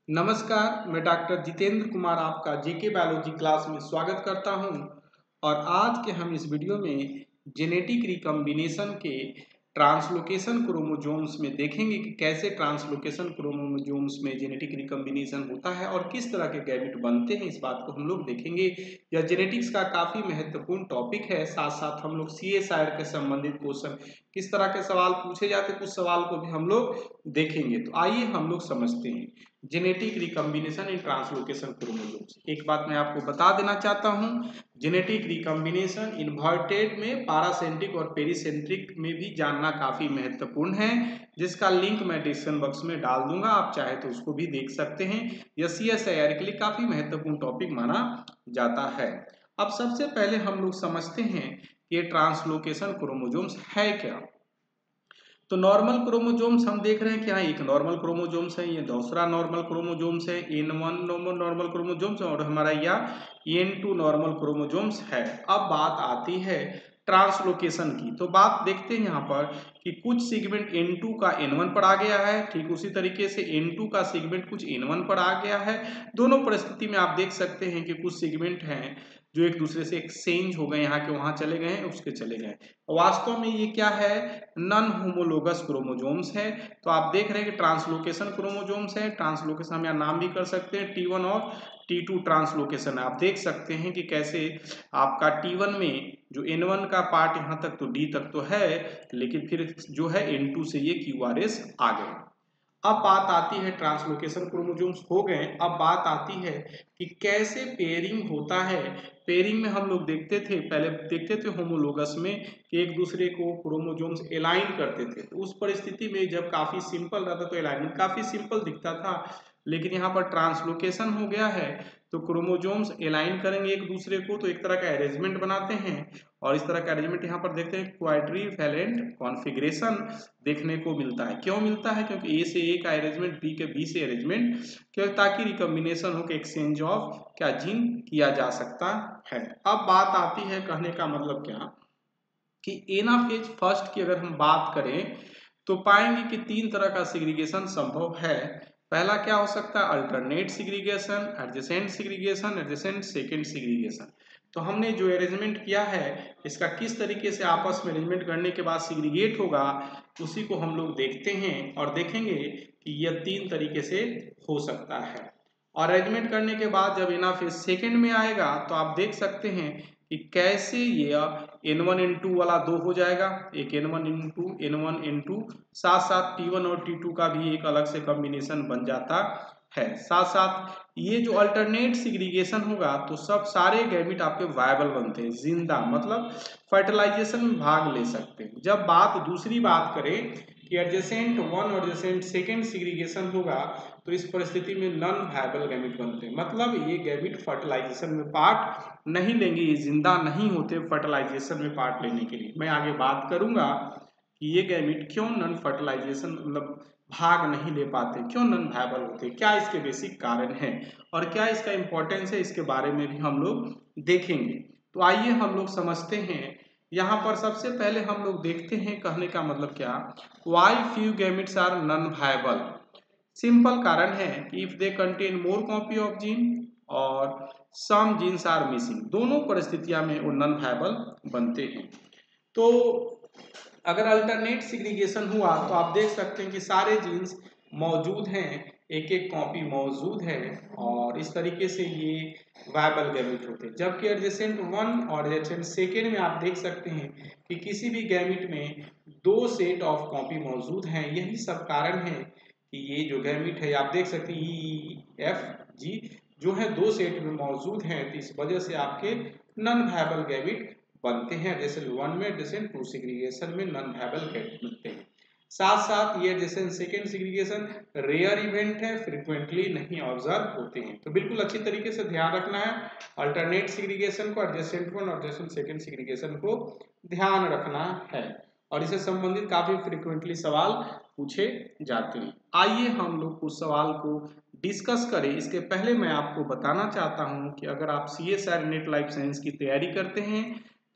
नमस्कार, मैं डॉक्टर जितेंद्र कुमार आपका जेके बायोलॉजी क्लास में स्वागत करता हूं और आज के हम इस वीडियो में जेनेटिक रिकॉम्बिनेशन के ट्रांसलोकेशन क्रोमोसोम्स में देखेंगे कि कैसे ट्रांसलोकेशन क्रोमोसोम्स में जेनेटिक रिकॉम्बिनेशन होता है और किस तरह के गैमेट बनते हैं। इस बात को हम लोग देखेंगे। यह जेनेटिक्स का काफी महत्वपूर्ण टॉपिक है। साथ साथ हम लोग CSIR के संबंधित क्वेश्चन किस तरह के सवाल पूछे जाते हैं, कुछ सवाल को भी हम लोग देखेंगे। तो आइए हम लोग समझते हैं जेनेटिक रिकॉम्बिनेशन इन ट्रांसलोकेशन क्रोमोसोम्स। एक बात मैं आपको बता देना चाहता हूं, जेनेटिक रिकॉम्बिनेशन इन्वर्टेड में पैरासेंट्रिक और पेरिसेंट्रिक में भी जानना काफी महत्वपूर्ण है, जिसका लिंक मैं डिस्क्रिप्शन बॉक्स में डाल दूंगा, आप चाहे तो उसको भी देख सकते हैं। यह CSIR के लिए काफी महत्वपूर्ण टॉपिक माना जाता है। अब सबसे पहले हम लोग समझते हैं कि ये ट्रांसलोकेशन क्रोमोसोम्स है क्या। तो नॉर्मल क्रोमोसोम्स हम देख रहे हैं कि यहाँ एक नॉर्मल क्रोमोसोम्स है, ये दूसरा नॉर्मल क्रोमोसोम्स है, N1 नॉर्मल क्रोमोसोम्स और हमारा यह N2 नॉर्मल क्रोमोसोम्स है। अब बात आती है ट्रांसलोकेशन की। तो बात देखते हैं यहाँ पर कि कुछ सेगमेंट N2 का N1 पर आ गया है, ठीक उसी तरीके से N2 का सेगमेंट कुछ N1 पर आ गया है। दोनों परिस्थिति में आप देख सकते हैं कि कुछ सेगमेंट हैं जो एक दूसरे से एक्सचेंज हो गए, यहाँ के वहां चले गए, उसके चले गए। वास्तव में ये क्या है, नॉन होमोलोगस क्रोमोसोम्स है। तो आप देख रहे हैं कि ट्रांसलोकेशन क्रोमोसोम्स है। ट्रांसलोकेशन हम यहाँ नाम भी कर सकते हैं T1 और T2 ट्रांसलोकेशन। आप देख सकते हैं कि कैसे आपका T1 में जो N1 का पार्ट यहाँ तक तो D तक तो है, लेकिन फिर जो है N2 से ये QRS आ गए। अब बात आती है ट्रांसलोकेशन क्रोमोसोम्स हो गए, अब बात आती है कि कैसे पेयरिंग होता है। पेयरिंग में हम लोग देखते थे, पहले देखते थे होमोलोगस में कि एक दूसरे को क्रोमोसोम्स एलाइन करते थे। तो उस परिस्थिति में जब काफी सिंपल रहता तो अलाइनमेंट काफी सिंपल दिखता था, लेकिन यहाँ पर ट्रांसलोकेशन हो गया है तो क्रोमोसोम्स एलाइन करेंगे एक दूसरे को, तो एक तरह का अरेंजमेंट बनाते हैं। और इस तरह का अरेंजमेंट यहाँ पर देखते हैं क्वाड्रिवैलेंट कॉन्फ़िगरेशन देखने को मिलता है। क्यों मिलता है? क्योंकि A से A का अरेंजमेंट B के B से अरेंजमेंट क्यों, ताकि रिकॉम्बिनेशन हो के एक्सचेंज ऑफ क्या जीन किया जा सकता है। अब बात आती है, कहने का मतलब क्या कि एनाफेज फर्स्ट की अगर हम बात करें तो पाएंगे कि तीन तरह का सिग्रीगेशन संभव है। पहला क्या हो सकता है, alternate segregation, adjacent segregation, adjacent second segregation. तो हमने जो अरेंजमेंट किया है इसका किस तरीके से आपस में अरेंजमेंट करने के बाद सिग्रीगेट होगा, उसी को हम लोग देखते हैं और देखेंगे कि यह तीन तरीके से हो सकता है। और अरेंजमेंट करने के बाद जब एनाफेज सेकेंड में आएगा तो आप देख सकते हैं कि कैसे ये N1 N2 वाला दो हो जाएगा, एक N1 N2 साथ साथ T1 और T2 का भी एक अलग से कॉम्बिनेशन बन जाता है। साथ साथ ये जो अल्टरनेट सिग्रीगेशन होगा तो सब सारे गैमेट आपके वायबल बनते हैं, जिंदा, मतलब फर्टिलाइजेशन में भाग ले सकते हैं। जब बात दूसरी बात करें कि एडजेसेंट वन और एडजेसेंट सेकेंड सिग्रीगेशन होगा तो इस परिस्थिति में नॉन वायबल गैमेट बनते हैं, मतलब ये गैमेट फर्टिलाइजेशन में पार्ट नहीं लेंगे, ये जिंदा नहीं होते फर्टिलाइजेशन में पार्ट लेने के लिए। मैं आगे बात करूंगा कि ये गैमेट क्यों नॉन फर्टिलाइजेशन मतलब भाग नहीं ले पाते, क्यों नॉन वायबल होते, क्या इसके बेसिक कारण है और क्या इसका इंपॉर्टेंस है, इसके बारे में भी हम लोग देखेंगे। तो आइए हम लोग समझते हैं। यहाँ पर सबसे पहले हम लोग देखते हैं, कहने का मतलब क्या, why few gametes are non viable. Simple कारण है कि if they contain more copy of gene और सम जीन्स आर मिसिंग, दोनों परिस्थितियां में वो नॉन वायबल बनते हैं। तो अगर अल्टरनेट सिग्रीगेशन हुआ तो आप देख सकते हैं कि सारे जीन्स मौजूद हैं, एक एक कॉपी मौजूद है और इस तरीके से ये वायबल गैमेट होते हैं। जबकि एडजेसेंट वन और एडजेसेंट सेकेंड में आप देख सकते हैं कि किसी भी गैमेट में दो सेट ऑफ कॉपी मौजूद हैं। यही सब कारण है कि ये जो गैमेट है आप देख सकते हैं EFG जो है दो सेट में मौजूद हैं, तो इस वजह से आपके नॉन वायबल गैमेट बनते हैं। एडजेसेंट वन में, एडजेसेंट टू सिग्रीगेशन में नॉन वायबल गैमेट बनते हैं। साथ साथ ये adjacent second segregation rare event है, फ्रीक्वेंटली नहीं ऑब्जर्व होते हैं। तो बिल्कुल अच्छी तरीके से ध्यान रखना है, अल्टरनेट सिग्रीगेशन को, एडजेसेंट वन और एडजेसेंट सेकेंड सिग्रीगेशन को ध्यान रखना है और इससे संबंधित काफी फ्रीक्वेंटली सवाल पूछे जाते हैं। आइए हम लोग उस सवाल को डिस्कस करें। इसके पहले मैं आपको बताना चाहता हूं कि अगर आप CSIR नेट लाइफ साइंस की तैयारी करते हैं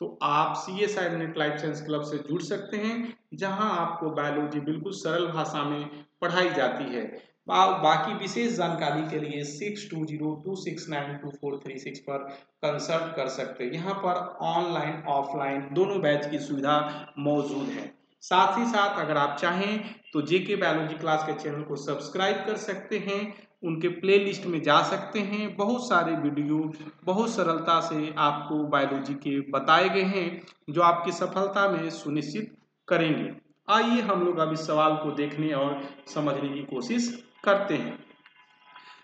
तो आप CSIR net life science club से जुड़ सकते हैं, जहां आपको बायोलॉजी बिल्कुल सरल भाषा में पढ़ाई जाती है। बाकी विशेष जानकारी के लिए 6202692436 पर कंसल्ट कर सकते हैं। यहाँ पर ऑनलाइन ऑफलाइन दोनों बैच की सुविधा मौजूद है। साथ ही साथ अगर आप चाहें तो जेके बायोलॉजी क्लास के चैनल को सब्सक्राइब कर सकते हैं, उनके प्लेलिस्ट में जा सकते हैं। बहुत सारे वीडियो बहुत सरलता से आपको बायोलॉजी के बताए गए हैं जो आपकी सफलता में सुनिश्चित करेंगे। आइए हम लोग अब इस सवाल को देखने और समझने की कोशिश करते हैं।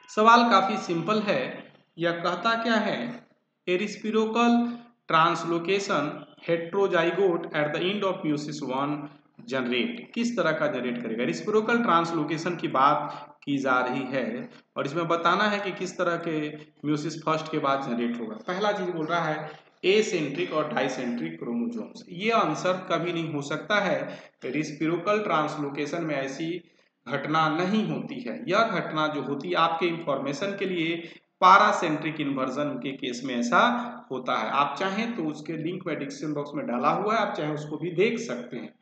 सवाल काफी सिंपल है। यह कहता क्या है, a reciprocal translocation heterozygote at the end of meiosis 1 generate, किस तरह का जनरेट करेगा। रेसिप्रोकल ट्रांसलोकेशन की बात की जा रही है और इसमें बताना है कि किस तरह के म्यूसिस फर्स्ट के बाद जनरेट होगा। पहला चीज बोल रहा है एसेंट्रिक और डाइसेंट्रिक क्रोमोसोम्स। ये आंसर कभी नहीं हो सकता है। रेसिप्रोकल ट्रांसलोकेशन में ऐसी घटना नहीं होती है। यह घटना जो होती है आपके इंफॉर्मेशन के लिए पैरासेंट्रिक इन्वर्जन के केस में ऐसा होता है। आप चाहें तो उसके लिंक में डिस्क्रिप्शन बॉक्स में डाला हुआ है, आप चाहें उसको भी देख सकते हैं।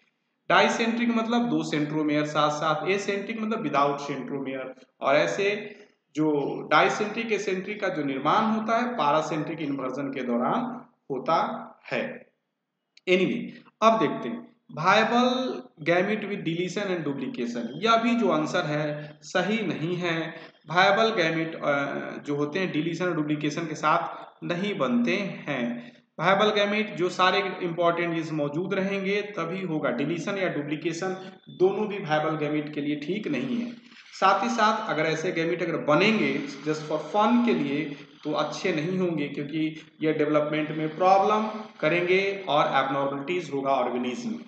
डाइसेंट्रिक मतलब 2 सेंट्रोमेयर साथ साथ, एसेंट्रिक मतलब विदाउट सेंट्रोमेयर। और ऐसे जो डाइसेंट्रिक एसेंट्रिक का जो निर्माण होता है पैरासेंट्रिक इन्वर्जन के दौरान होता है। एनीवे, अब देखते हैं viable gamete with deletion and duplication. यह भी जो आंसर है सही नहीं है। वायबल गैमेट जो होते हैं डिलीशन और डुप्लीकेशन के साथ नहीं बनते हैं। वायबल गैमेट जो सारे इंपॉर्टेंट चीज मौजूद रहेंगे तभी होगा। डिलीशन या डुप्लीकेशन दोनों भी वायबल गैमेट के लिए ठीक नहीं है। साथ ही साथ अगर ऐसे गैमेट अगर बनेंगे जस्ट फॉर फन के लिए तो अच्छे नहीं होंगे, क्योंकि ये डेवलपमेंट में प्रॉब्लम करेंगे और एबनॉर्मलिटीज होगा ऑर्गेनिज्म में।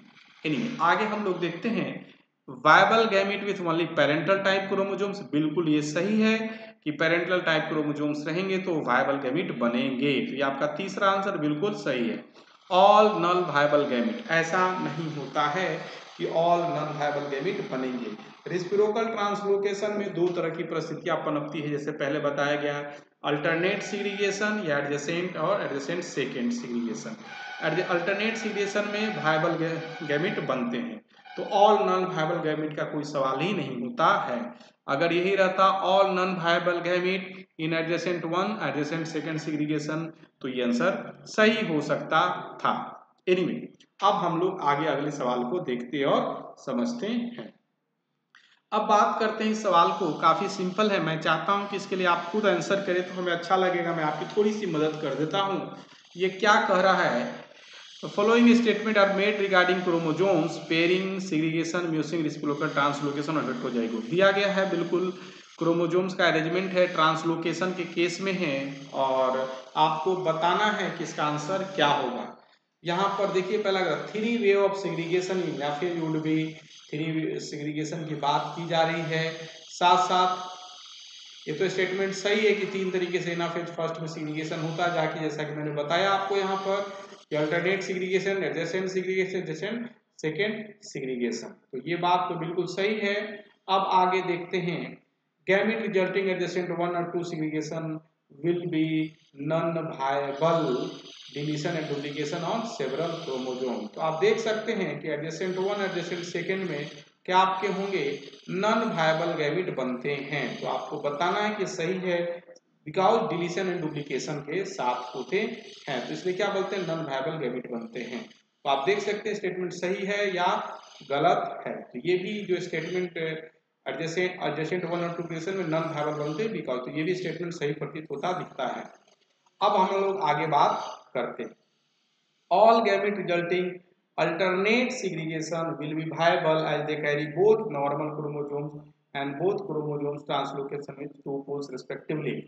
एनीवे, आगे हम लोग देखते हैं viable gamete with only parental type chromosomes. बिल्कुल ये सही है कि पेरेंटल टाइप क्रोमोसोम्स रहेंगे तो वायबल गैमेट बनेंगे। तो ये आपका तीसरा आंसर बिल्कुल सही है। ऑल नल वायबल गैमेट, ऐसा नहीं होता है कि ऑल नन वायबल गैमेट बनेंगे। रेसिप्रोकल ट्रांसलोकेशन में दो तरह की परिस्थितियां पनपती है, जैसे पहले बताया गया अल्टरनेट सीग्रीगेशन या एडजेसेंट और एडजेसेंट सेकेंड सीग्रीगेशन। अल्टरनेट सीग्रीगेशन में वायबल गैमेट बनते हैं, तो ऑल नॉन वायबल गैमेट का कोई सवाल ही नहीं होता है। अगर यही रहता ऑल नॉन वायबल गैमेट इन एडजेसेंट 1 एडजेसेंट सेकेंड सीग्रीगेशन तो ये आंसर सही हो सकता था। एनीवे, अब हम लोग आगे अगले सवाल को देखते और समझते हैं। अब बात करते हैं इस सवाल को, काफी सिंपल है। मैं चाहता हूं कि इसके लिए आप खुद आंसर करें तो हमें अच्छा लगेगा। मैं आपकी थोड़ी सी मदद कर देता हूं। ये क्या कह रहा है, following statement are made regarding chromosomes pairing segregation meiosis reciprocal translocation और हेट्रोजाइगोट। दिया गया है बिल्कुल क्रोमोसोम्स का अरेंजमेंट है, ट्रांसलोकेशन के केस में है और आपको बताना है कि इसका आंसर क्या होगा। यहाँ पर देखिए पहला 3 वे ऑफ सेग्रीगेशन या फिर वुड बी 3 सेग्रीगेशन की बात की जा रही है। साथ साथ ये तो स्टेटमेंट सही है कि 3 तरीके से ना फिर फर्स्ट में सेग्रीगेशन होता है, जाके जैसा कि मैंने बताया आपको यहाँ पर alternate segregation, adjacent segregation, adjacent second segregation. तो ये बात तो बिल्कुल सही है। अब आगे देखते हैं गैमेट रिजल्टिंग एडजेसेंट 1 और 2 segregation will be non-viable deletion and duplication on several chromosomes। तो आप देख सकते हैं कि एडजेसेंट 1 एडजेसेंट सेकेंड में क्या आपके होंगे नॉन वायबल गैमेट बनते हैं। तो आपको बताना है कि सही है बिकॉज डिलीशन एंड डुप्लीकेशन के साथ होते हैं, तो इसलिए क्या बोलते हैं नॉन वायबल गैमेट बनते हैं। तो आप देख सकते हैं स्टेटमेंट सही है या गलत है। तो ये भी जो स्टेटमेंट एडजेसेंट 1 और 2 केसेस में नॉन वायबल बनते हैं बिकॉज, तो ये भी स्टेटमेंट सही प्रतीत होता दिखता है। अब हम लोग आगे बात करते हैं all gamete resulting alternate segregation will be viable as they carry both normal chromosomes and both chromosomes translocation with 2 poles respectively।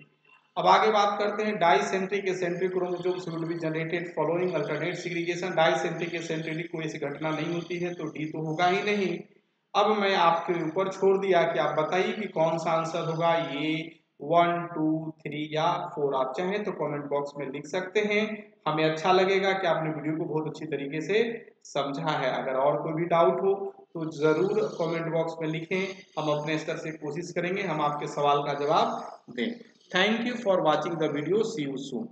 अब आगे बात करते हैं dicentric acentric chromosomes will be generated following alternate segregation. Dicentric acentric कोई ऐसी घटना नहीं होती है तो डी तो होगा ही नहीं। अब मैं आपके ऊपर छोड़ दिया कि आप बताइए कि कौन सा आंसर होगा, ये 1 2 3 या 4। आप चाहें तो कमेंट बॉक्स में लिख सकते हैं। हमें अच्छा लगेगा कि आपने वीडियो को बहुत अच्छी तरीके से समझा है। अगर और कोई भी डाउट हो तो जरूर कमेंट बॉक्स में लिखें, हम अपने स्तर से कोशिश करेंगे हम आपके सवाल का जवाब दें। Thank you for watching the video, see you soon.